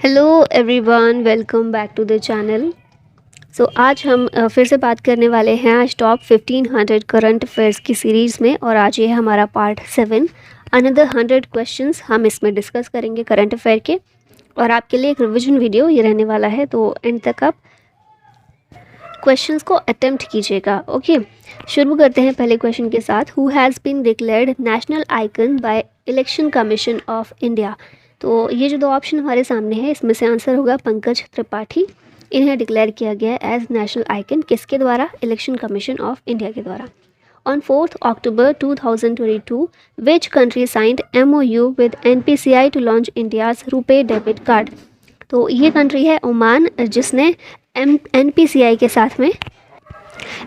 Hello everyone, welcome back to the channel. आज हम फिर से बात करने वाले हैं आज टॉप 1500 करंट अफेयर्स की सीरीज़ में। और आज ये है हमारा पार्ट 7। अनदर 100 क्वेश्चंस हम इसमें डिस्कस करेंगे करंट अफेयर के, और आपके लिए एक रिविजन वीडियो ये रहने वाला है, तो एंड तक आप क्वेश्चंस को अटेम्प्ट कीजिएगा। ओके, शुरू करते हैं पहले क्वेश्चन के साथ। Who has been declared national icon by election commission of India. तो ये जो दो ऑप्शन हमारे सामने है, इसमें से आंसर होगा पंकज त्रिपाठी। इन्हें डिक्लेयर किया गया है एज नेशनल आइकन, किसके द्वारा? इलेक्शन कमीशन ऑफ इंडिया के द्वारा। On 4 October 2022 which country signed MOU with NPCI to launch India's RuPay debit card. तो ये कंट्री है ओमान, जिसने NPCI के साथ में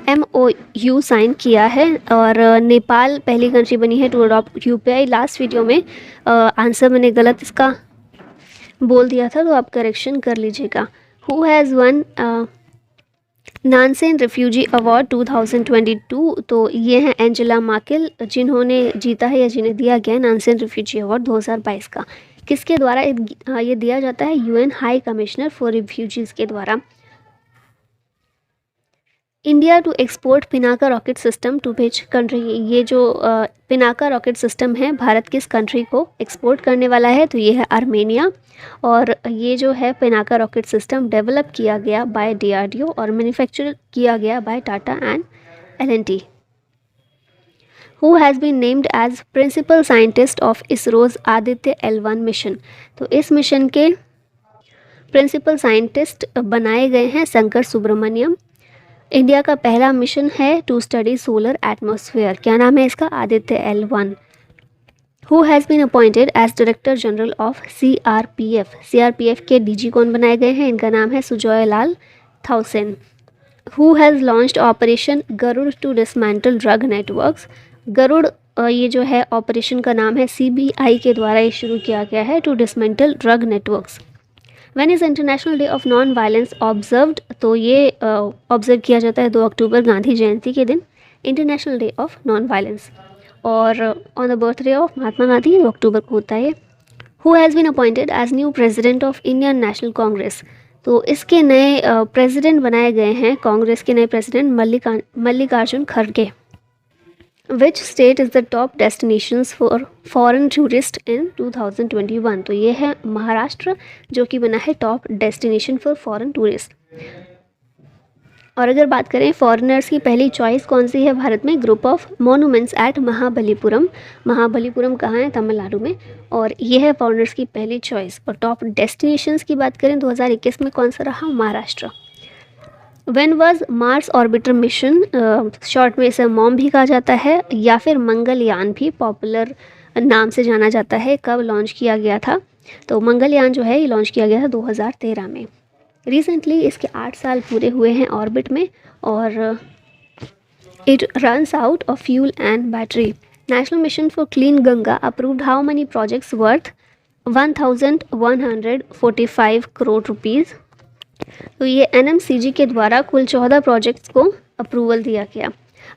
MOU साइन किया है। और नेपाल पहली कंट्री बनी है to adopt UPI। Last video में आंसर मैंने गलत इसका बोल दिया था, तो आप करेक्शन कर लीजिएगा। Who has one Nansen refugee award 2022। तो ये हैं एंजेला मार्केल, जिन्होंने जीता है या जिन्हें दिया गया है नानसेन रिफ्यूजी अवार्ड 2022 का। किसके द्वारा ये दिया जाता है? UN high commissioner for refugees के द्वारा। India to export Pinaka rocket system to which country. ये जो पिनाका रॉकेट सिस्टम है, भारत किस कंट्री को एक्सपोर्ट करने वाला है? तो ये है आर्मेनिया। और ये जो है पिनाका रॉकेट सिस्टम डेवलप किया गया बाय DRDO और मैन्युफैक्चर किया गया by Tata and L&T। Who has been named as principal scientist of ISRO's Aditya L1 mission. तो इस मिशन के प्रिंसिपल साइंटिस्ट बनाए गए हैं शंकर सुब्रमण्यम। इंडिया का पहला मिशन है टू स्टडी सोलर एटमॉस्फेयर। क्या नाम है इसका? Aditya L1। Who has been appointed as director general of CRPF। CRPF के DG कौन बनाए गए हैं? इनका नाम है Sujoy Lal Thaosen. Who has launched operation Garuda to dismantle drug networks. Garuda ये जो है ऑपरेशन का नाम है, CBI के द्वारा ये शुरू किया गया है to dismantle drug networks. When is international day of non violence observed. तो ये ऑब्जर्व किया जाता है 2 अक्टूबर गांधी जयंती के दिन, international day of non violence. और on the birthday of Mahatma Gandhi 2 अक्टूबर को होता है। Who has been appointed as new president of Indian National Congress. तो इसके नए प्रेसिडेंट बनाए गए हैं, कांग्रेस के नए प्रेसिडेंट मल्लिकार्जुन खड़गे। Which state is the top destinations for foreign tourist in 2021। तो ये है महाराष्ट्र, जो कि बना है top destination for foreign tourist. और अगर बात करें फॉरेनर्स की पहली चॉइस कौन सी है भारत में? Group of monuments at Mahabalipuram. Mahabalipuram कहाँ है? तमिलनाडु में। और ये है फॉरेनर्स की पहली चॉइस। और टॉप डेस्टिनेशंस की बात करें 2021 में कौन सा रहा? Maharashtra. When was Mars orbiter mission, short में इसे मॉम भी कहा जाता है, या फिर मंगलयान भी पॉपुलर नाम से जाना जाता है, कब लॉन्च किया गया था? तो मंगलयान जो है ये लॉन्च किया गया था 2013 में। रिसेंटली इसके 8 साल पूरे हुए हैं ऑर्बिट में, और it runs out of fuel and battery. National mission for clean Ganga approved how many projects worth 1145 crore rupees. तो ये NMCG के द्वारा कुल 14 प्रोजेक्ट्स को अप्रूवल दिया गया।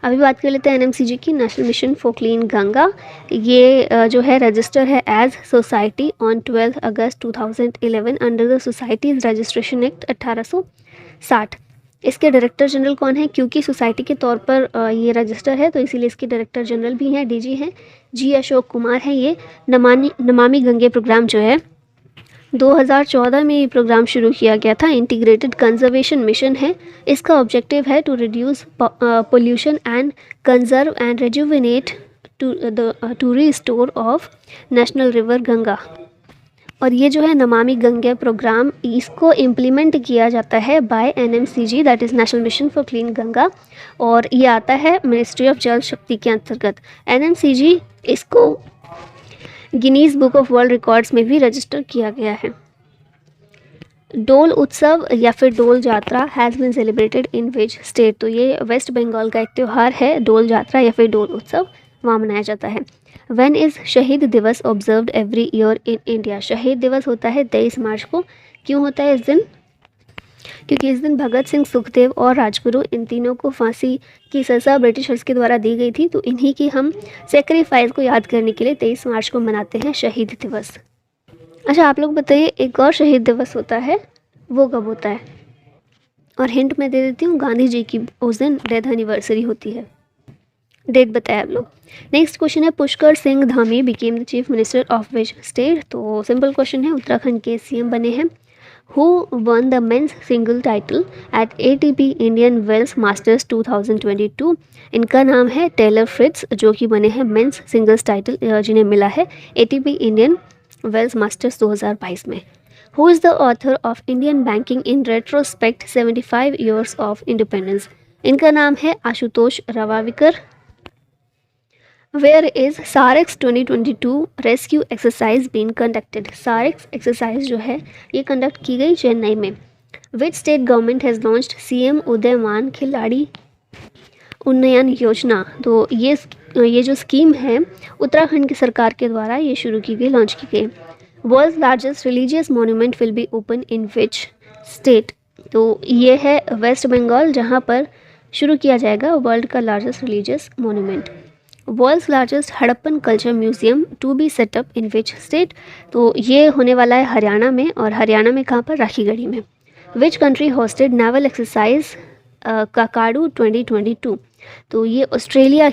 अभी बात कर लेते हैं NMCG की, national mission for clean Ganga. ये जो है रजिस्टर है as society on 12 August 2011 under the societies registration act 1860। इसके डायरेक्टर जनरल कौन है? क्योंकि सोसाइटी के तौर पर ये रजिस्टर है, तो इसीलिए इसके डायरेक्टर जनरल भी हैं, DG हैं G अशोक कुमार हैं। ये नमामि गंगे प्रोग्राम जो है 2014 में ये प्रोग्राम शुरू किया गया था। इंटीग्रेटेड कंजर्वेशन मिशन है। इसका ऑब्जेक्टिव है to reduce pollution and conserve and rejuvenate to restore of national river Ganga. और ये जो है नमामि गंगे प्रोग्राम, इसको इम्प्लीमेंट किया जाता है by NMCG, that is national mission for clean Ganga. और ये आता है मिनिस्ट्री ऑफ जल शक्ति के अंतर्गत। NMCG इसको Guinness book of world records में भी रजिस्टर किया गया है। डोल उत्सव या फिर Dol Yatra has been celebrated in which state. तो ये वेस्ट बंगाल का एक त्यौहार है, डोल यात्रा या फिर डोल उत्सव, वहाँ मनाया जाता है। व्हेन इज़ शहीद दिवस observed every year in India. शहीद दिवस होता है 23 मार्च को। क्यों होता है इस दिन? क्योंकि इस दिन भगत सिंह, सुखदेव और राजगुरु, इन तीनों को फांसी की सज़ा ब्रिटिशर्स के द्वारा दी गई थी। तो इन्हीं की हम सेक्रीफाइस को याद करने के लिए 23 मार्च को मनाते हैं शहीद दिवस। अच्छा, आप लोग बताइए, एक और शहीद दिवस होता है, वो कब होता है? और हिंट मैं दे देती हूँ, गांधी जी की उस दिन डेथ एनिवर्सरी होती है। डेट बताया आप लोग। नेक्स्ट क्वेश्चन है, Pushkar Singh Dhami became the chief minister of which state? तो सिंपल क्वेश्चन है, उत्तराखंड के सीएम बने हैं। Who won the men's single title at ATP Indian Wells Masters 2022? इनका नाम है टेलर फ्रिट्ज, जो कि बने हैं मेंस सिंगल्स टाइटल जिन्हें मिला है एटीपी इंडियन वेल्स मास्टर्स 2022 में। Who is the author of Indian banking in retrospect 75 years of independence? इनका नाम है Ashutosh Raravikar. Where is SAREX 2022 rescue exercise been conducted? SAREX exercise जो है ये कंडक्ट की गई चेन्नई में। Which state government has launched CM Udayman Khiladi Unnayan योजना? तो ये जो स्कीम है उत्तराखंड की सरकार के द्वारा ये शुरू की गई, लॉन्च की गई। World largest religious monument will be open in which state? तो ये है वेस्ट बंगाल, जहाँ पर शुरू किया जाएगा वर्ल्ड का largest religious monument. World's largest Harappan culture museum to be set up in which state? तो ये होने वाला है हरियाणा में, और हरियाणा में कहाँ पर? राखीगढ़ी में। Which country hosted naval exercise Kakadu 2022? तो ये ऑस्ट्रेलिया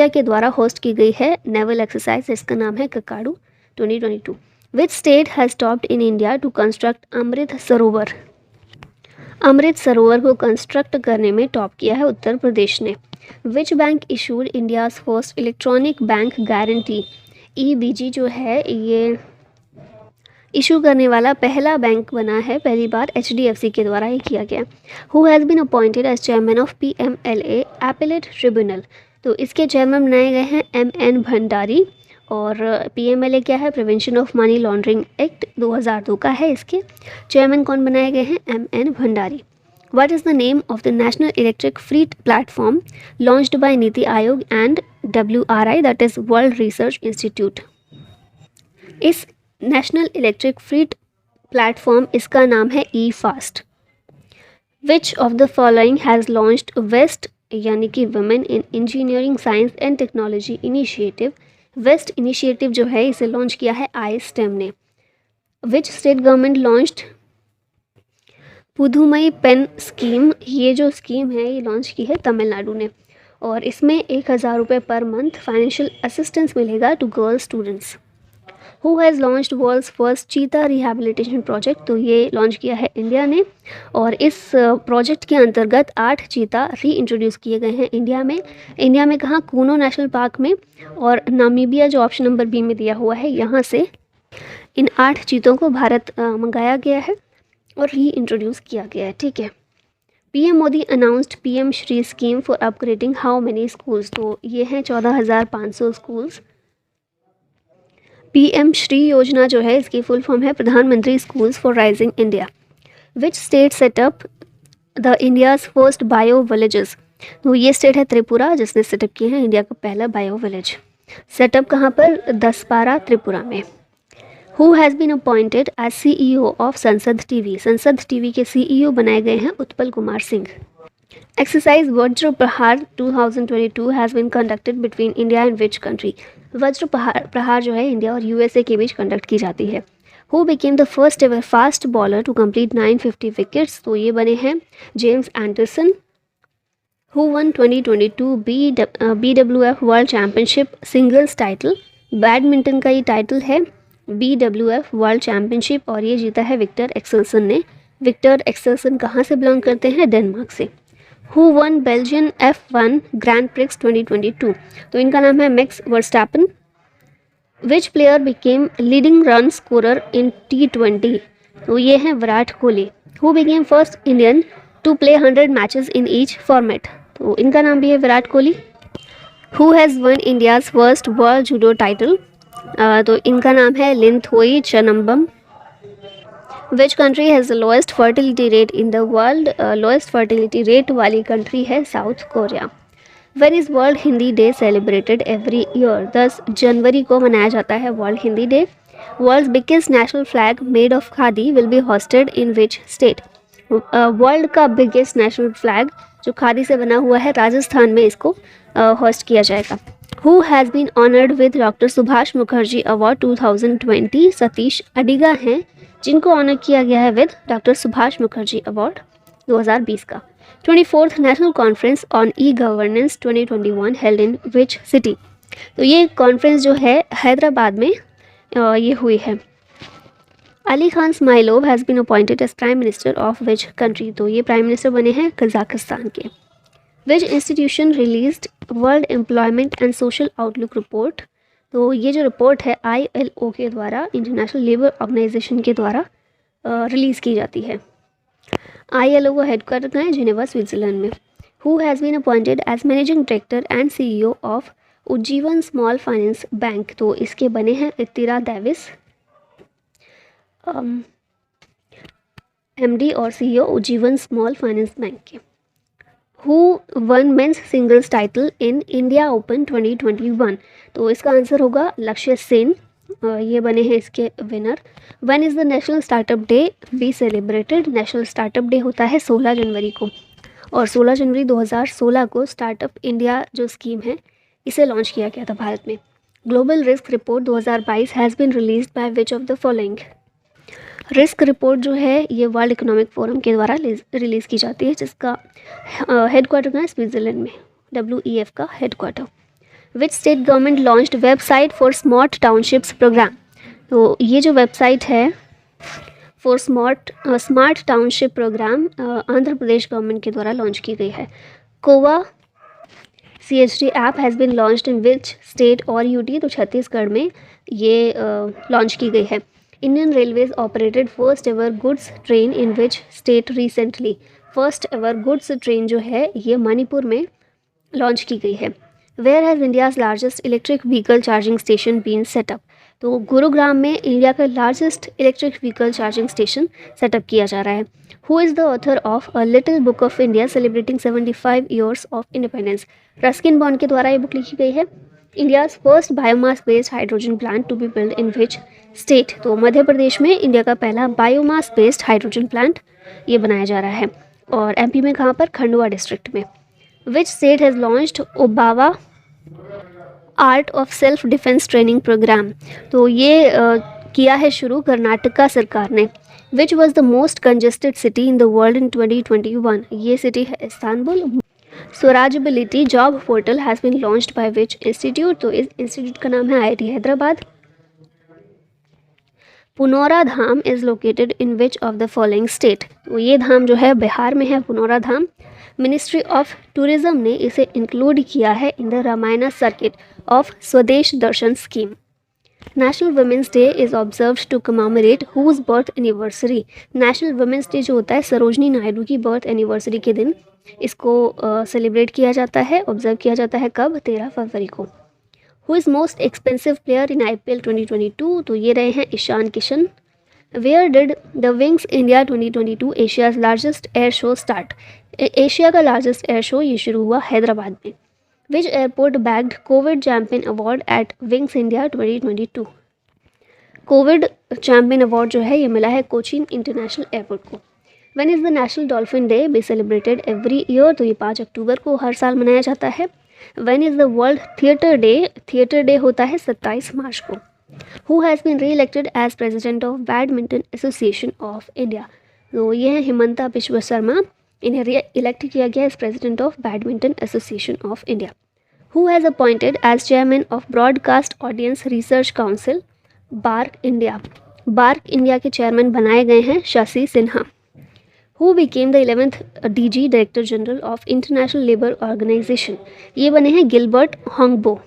के द्वारा होस्ट की गई है नेवल एक्सरसाइज, इसका नाम है Kakadu 2022। Which state has topped in India to construct Amrit Sarovar? Amrit सरोवर को कंस्ट्रक्ट करने में टॉप किया है उत्तर प्रदेश ने। Which bank issued India's first electronic bank guarantee? EBG जो है ये इशू करने वाला पहला बैंक बना है, पहली बार HDFC के द्वारा ये किया गया। Who has been appointed as chairman of PMLA appellate tribunal? तो इसके चेयरमैन बनाए गए हैं MN भंडारी। और PMLA क्या है? Prevention of money laundering act 2002 का है। इसके चेयरमैन कौन बनाए गए हैं? MN Bhandari. What is the name of the National Electric Fleet Platform launched by Niti Aayog and WRI, that is World Research Institute? इस नेशनल इलेक्ट्रिक फ्लीट प्लेटफॉर्म, इसका नाम है E-FAST। Which of the following has launched वेस्ट यानी कि women in engineering science and technology initiative? वेस्ट initiative जो है इसे लॉन्च किया है iSTEM ने। Which state government launched Pudhumai Penn scheme? ये जो स्कीम है ये लॉन्च की है तमिलनाडु ने, और इसमें 1000 रुपये पर मंथ फाइनेंशियल असिस्टेंस मिलेगा to girl students. Who has launched world's first cheetah rehabilitation project? तो ये लॉन्च किया है इंडिया ने, और इस प्रोजेक्ट के अंतर्गत 8 चीता री इंट्रोड्यूस किए गए हैं इंडिया में। इंडिया में कहाँ? कूनो नेशनल पार्क में, और नामीबिया जो ऑप्शन नंबर B में दिया हुआ है, यहाँ से इन 8 चीतों को भारत मंगाया गया है और री इंट्रोड्यूस किया गया है। ठीक है। PM Modi announced PM Shri scheme for upgrading how many schools? तो ये हैं 14,500 स्कूल्स। PM श्री योजना जो है इसकी फुल फॉर्म है प्रधानमंत्री schools for rising India. Which state setup the India's first bio villages? तो ये स्टेट है त्रिपुरा, जिसने सेटअप किया है इंडिया का पहला बायो विलेज। सेटअप कहाँ पर? दसपारा, त्रिपुरा में। Who has been appointed as CEO of संसद टीवी? संसद टीवी के CEO बनाए गए हैं Utpal Kumar Singh. Exercise Vajra Prahar 2022 has been conducted between India and which country? Vajra Prahar जो है इंडिया और USA के बीच कंडक्ट की जाती है। Who became the first ever fast bowler to complete 950 wickets? तो ये बने हैं James Anderson. Who won 2022 BWF world championship singles title? Badminton का ये टाइटल है BWF वर्ल्ड चैम्पियनशिप, और ये जीता है विक्टर एक्सेल्सन ने। विक्टर एक्सेल्सन कहाँ से बिलोंग करते हैं? डेनमार्क से। Who won Belgian F1 grand prix 2022? तो इनका नाम है Max Verstappen. Which player became leading run scorer in T20? तो ये हैं Virat Kohli. Who became first Indian to play 100 matches in each format? तो इनका नाम भी है Virat Kohli. Who has won India's first world judo title? तो इनका नाम है Linthoi Chanambam. Which country has the lowest fertility rate in the world? Lowest fertility rate वाली कंट्री है South Korea. When is world Hindi day celebrated every year? 10 जनवरी को मनाया जाता है world Hindi day. World's biggest national flag made of khadi will be hosted in which state? World का biggest national flag जो खादी से बना हुआ है, राजस्थान में इसको होस्ट किया जाएगा। Who has been honoured with doctor Subhash Mukherjee award 2020? Satish Adiga हैं जिनको ऑनर किया गया है with doctor Subhash Mukherjee award 2020 का। 24th national conference on e governance 2021 held in which city? तो ये कॉन्फ्रेंस जो है हैदराबाद में ये हुई है। Ali Khan Smailov has been appointed as prime minister of which country? तो ये प्राइम मिनिस्टर बने हैं कजाकिस्तान के। Which institution released world employment and social outlook report? तो ये जो रिपोर्ट है ILO के द्वारा, इंटरनेशनल लेबर ऑर्गेनाइजेशन के द्वारा रिलीज़ की जाती है। ILO का हेडक्वार्टर कहाँ है? जिनेवा, स्विट्ज़रलैंड में। Who has been appointed as managing director and CEO of Ujjivan small finance bank? तो इसके बने हैं इत्तिरा डेविस, MD और CEO Ujjivan small finance bank के। Who won men's singles title in India open 2021? तो इसका आंसर होगा लक्ष्य सेन, ये बने हैं इसके winner. When is the national startup day be celebrated? National startup day होता है 16 जनवरी को, और 16 जनवरी 2016 को स्टार्टअप इंडिया जो स्कीम है इसे लॉन्च किया गया था भारत में। Global risk report 2022 has been released by which of the following? Risk report जो है ये वर्ल्ड इकोनॉमिक फोरम के द्वारा रिलीज़ की जाती है, जिसका हेडक्वार्टर है स्विट्ज़रलैंड में, WEF का headquarter. Which state government launched website for smart townships programme? तो ये जो वेबसाइट है for smart township programme Andhra Pradesh government के द्वारा लॉन्च की गई है। कोवा CHD app has been launched in which state और UT? तो छत्तीसगढ़ में ये लॉन्च की गई है। Indian railways operated first ever goods train in which state recently? First ever goods train जो है ये मणिपुर में लॉन्च की गई है। Where has India's largest electric vehicle charging station been set up? तो गुरुग्राम में इंडिया का largest electric vehicle charging station set up किया जा रहा है। Who is the author of a little book of India celebrating 75 years of independence? Ruskin bond के द्वारा ये बुक लिखी गई है। India's first biomass based hydrogen plant to be build in which state? तो मध्य प्रदेश में इंडिया का पहला बायोमास बेस्ड हाइड्रोजन प्लांट ये बनाया जा रहा है। और MP में कहाँ पर? खंडवा डिस्ट्रिक्ट में। Which state has launched Obavva art of self defence training programme? तो ये किया है शुरू कर्नाटका सरकार ने। Which was the most congested city in the world in 2021? ये सिटी है Istanbul. Swarajability job portal has been launched by which institute? तो इस इंस्टीट्यूट का नाम है IIT Hyderabad. Punaura Dham is located in which of the following state? तो ये धाम जो है बिहार में है, Punaura Dham. Ministry of tourism ने इसे इंक्लूड किया है in the Ramayana circuit of Swadesh Darshan scheme. National women's day is observed to commemorate whose birth anniversary? National women's day जो होता है सरोजनी नायडू की बर्थ एनिवर्सरी के दिन इसको सेलिब्रेट किया जाता है, ऑब्जर्व किया जाता है कब? 13 फरवरी को। Who is most expensive player in IPL 2022? तो ये रहे हैं Ishan Kishan. Where did the wings India 2022 Asia's largest air show start? Asia का लार्जेस्ट एयर शो ये शुरू हुआ हैदराबाद में। Which airport bagged covid champion award at wings India 2022? Covid champion award जो है ये मिला है कोचीन इंटरनेशनल एयरपोर्ट को। When is the national dolphin day be celebrated every year? तो ये 5 अक्टूबर को हर साल मनाया जाता है। When is the world theatre day? Theatre day होता है 27 मार्च को। Who has been reelected as president of badminton association of India? तो ये है हिमंता विश्व शर्मा, इन्हें इलेक्ट किया गया as president of badminton association of India. Who has appointed as chairman of broadcast audience research council BARC India? BARC India के चेयरमैन बनाए गए हैं Shashi Sinha. Who became the 11th DG director general of international labour organisation? ये बने हैं Gilbert Houngbo.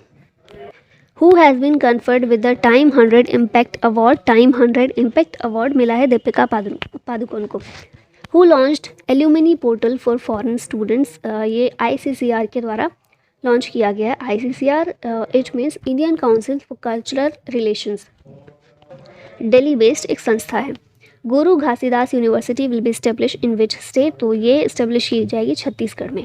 Who has been conferred with the time 100 impact award? Time 100 impact award मिला है दीपिका पादुकोण को। Who launched alumni portal for foreign students? ये ICCR के द्वारा launch किया गया है। ICCR it means Indian council for cultural relations, Delhi based एक संस्था है। Guru Ghasidas university will be establish in which state? तो ये इस्टेब्लिश की जाएगी छत्तीसगढ़ में।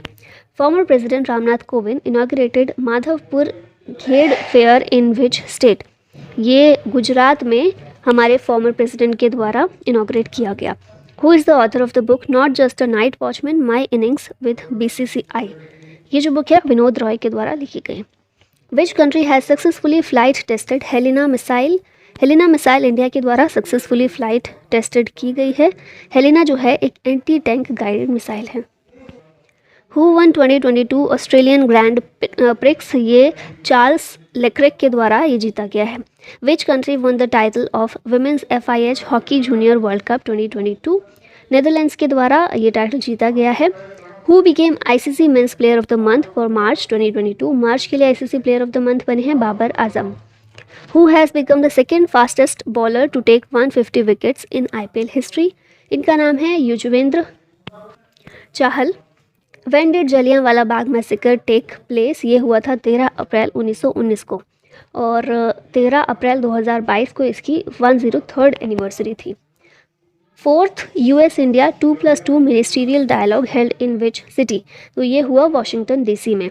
Former president Ramnath Kovind inaugurated Madhavpur Kher fair in which state? ये गुजरात में हमारे फॉर्मर प्रेसिडेंट के द्वारा इनाग्रेट किया गया। Who is the author of the book not just a night watchman my innings with BCCI? ये जो बुक है विनोद रॉय के द्वारा लिखी गई। Which country has successfully flight tested Helina missile? Helina missile India के द्वारा सक्सेसफुली फ्लाइट टेस्टेड की गई है। हेलिना जो है एक एंटी टैंक गाइडेड मिसाइल है। Who won 2022 Australian grand prix? ये चार्ल्स लेक्रेक के द्वारा ये जीता गया है। Which country won the title of women's FIH hockey junior world cup 2022? Netherlands के द्वारा ये टाइटल जीता गया है। Who became ICC men's player of the month for March 2022? March के लिए ICC player of the month बने हैं Babar Azam. Who has become the second fastest bowler to take 150 wickets in IPL history? इनका नाम है Yuzvendra Chahal. When did Jallianwala Bagh massacre take place? ये हुआ था 13 अप्रैल 1919 को, और 13 अप्रैल 2022 को इसकी 103rd एनिवर्सरी थी। Fourth US India 2+2 ministerial dialogue held in which city? तो ये हुआ वॉशिंगटन DC में।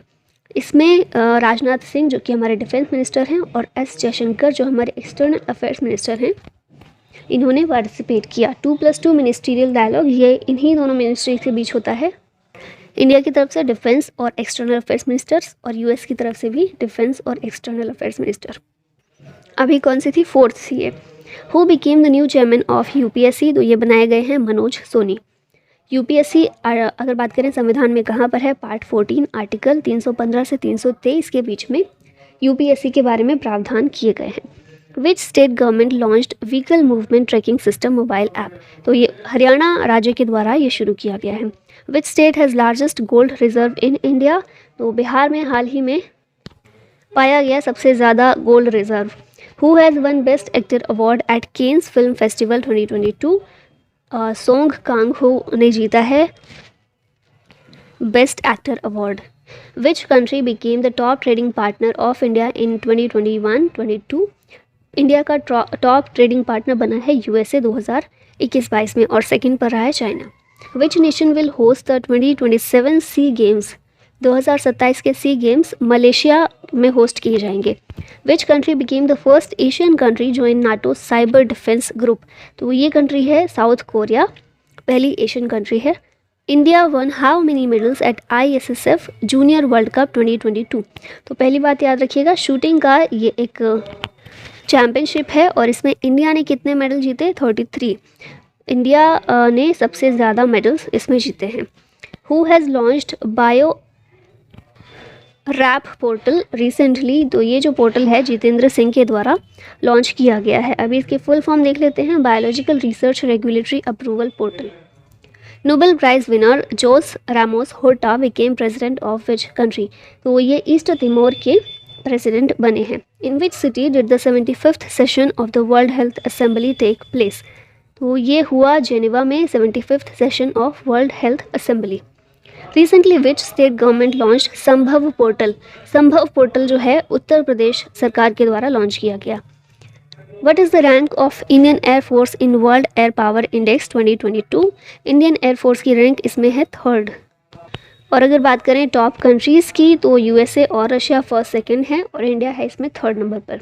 इसमें राजनाथ सिंह जो कि हमारे डिफेंस मिनिस्टर हैं और S जयशंकर जो हमारे एक्सटर्नल अफेयर्स मिनिस्टर हैं, इन्होंने पार्टिसिपेट किया। 2+2 मिनिस्टीरियल डायलॉग ये इन्हीं दोनों मिनिस्ट्री के बीच होता है। इंडिया की तरफ से डिफेंस और एक्सटर्नल अफेयर्स मिनिस्टर्स और US की तरफ से भी डिफेंस और एक्सटर्नल अफेयर्स मिनिस्टर। अभी कौन सी थी? फोर्थ थी ये। Who became the new chairman of UPSC? तो ये बनाए गए हैं मनोज सोनी। UPSC अगर बात करें संविधान में कहाँ पर है? पार्ट 14 आर्टिकल 315 से 323 के बीच में UPSC के बारे में प्रावधान किए गए हैं। विच state government launched vehicle movement tracking system mobile app? तो ये हरियाणा राज्य के द्वारा ये शुरू किया गया है। विच state has largest gold reserve in India? तो बिहार में हाल ही में पाया गया सबसे ज़्यादा gold reserve. Who has won best actor award at Cannes film festival 2022? Song Kang Ho ने जीता है best actor award. Which country became the top trading partner of India in 2021-22? India का टॉप ट्रेडिंग पार्टनर बना है USA 2021-22 में, और second पर रहा है China. Which nation will host the 2027 sea games? 2027 के सी गेम्स मलेशिया में होस्ट किए जाएंगे। Which country became the first Asian country join NATO cyber defence group? तो ये कंट्री है साउथ कोरिया, पहली एशियन कंट्री है। India won how many medals at ISSF junior world cup 2022? तो पहली बात याद रखिएगा, शूटिंग का ये एक चैम्पियनशिप है और इसमें इंडिया ने कितने मेडल जीते? 33। इंडिया ने सबसे ज़्यादा मेडल्स इसमें जीते हैं। Who has launched bio rap portal recently? तो ये जो पोर्टल है जितेंद्र सिंह के द्वारा लॉन्च किया गया है। अभी इसकी फुल फॉर्म देख लेते हैं। Biological research regulatory approval portal. Nobel prize winner José Ramos Horta became president of which country? तो ये ईस्ट तिमोर के प्रेसिडेंट बने हैं। In which city did the 75th session of the world health assembly take place? तो ये हुआ Geneva में 75th session of world health assembly. Recently which state government launch Sambhav portal? Sambhav portal जो है उत्तर प्रदेश सरकार के द्वारा लॉन्च किया गया। What is the rank of Indian air force in world air power index 2022? Indian air force की रैंक इसमें है 3rd। और अगर बात करें टॉप कंट्रीज़ की तो USA और रशिया फर्स्ट सेकंड है और इंडिया है इसमें 3rd नंबर पर।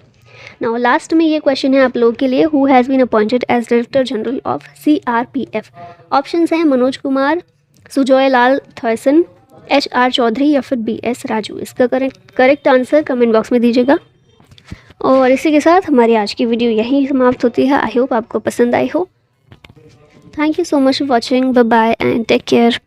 नाउ लास्ट में ये क्वेश्चन है आप लोगों के लिए, who has been appointed as director general of CRPF? Options हैं मनोज कुमार, सुजॉय लाल थॉयसन, HR चौधरी या फिर BS राजू। इसका करेक्ट आंसर कमेंट बॉक्स में दीजिएगा। और इसी के साथ हमारी आज की वीडियो यहीं समाप्त होती है। आई होप आपको पसंद आई हो। Thank you so much for watching. Bye bye and take care.